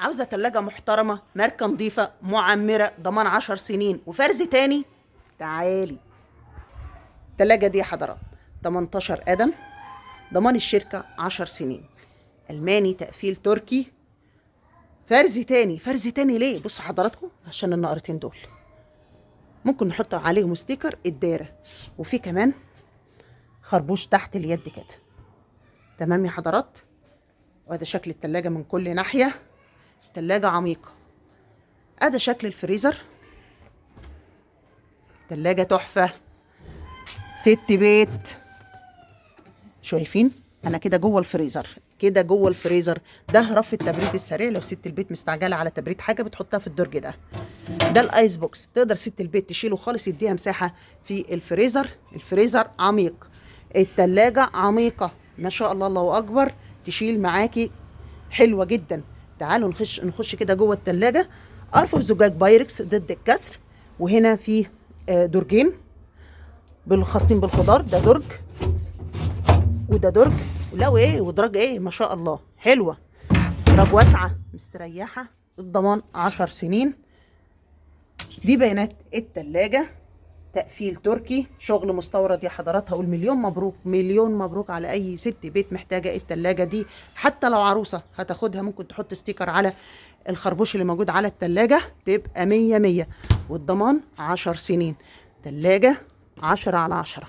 عاوزة تلاجة محترمة ماركة نظيفة معمرة ضمان 10 سنين وفرز تاني. تعالي التلاجة دي يا حضرات 18 قدم، ضمان الشركة 10 سنين، ألماني تقفيل تركي، فرز تاني. فرز تاني ليه؟ بصوا حضراتكم عشان النقرتين دول ممكن نحط عليهم ستيكر الدايرة، وفي كمان خربوش تحت اليد كده. تمام يا حضرات. وده شكل التلاجة من كل ناحية، تلاجة عميقة. ادي شكل الفريزر، تلاجة تحفة، ست بيت. شايفين انا كده جوه الفريزر، كده جوه الفريزر. ده رف التبريد السريع لو ست البيت مستعجله على تبريد حاجه بتحطها في الدرج ده. ده الايس بوكس، تقدر ست البيت تشيله خالص يديها مساحه في الفريزر. الفريزر عميق، التلاجة عميقه ما شاء الله الله اكبر، تشيل معاكي حلوه جدا. تعالوا نخش كده جوه التلاجة. ارفف زجاج بايركس ضد الكسر. وهنا في درجين بالخاصين بالخضار، ده درج وده درج. ولو ايه ودرج ايه ما شاء الله حلوه، درج واسعه مستريحه، الضمان 10 سنين. دي بيانات التلاجة، تقفيل تركي، شغل مستورد يا حضرات. هقول مليون مبروك، مليون مبروك على اي ست بيت محتاجه التلاجة دي. حتى لو عروسه هتاخدها ممكن تحط ستيكر على الخربوش اللي موجود على التلاجة، تبقى 100 100. والضمان 10 سنين. تلاجة 10 على 10.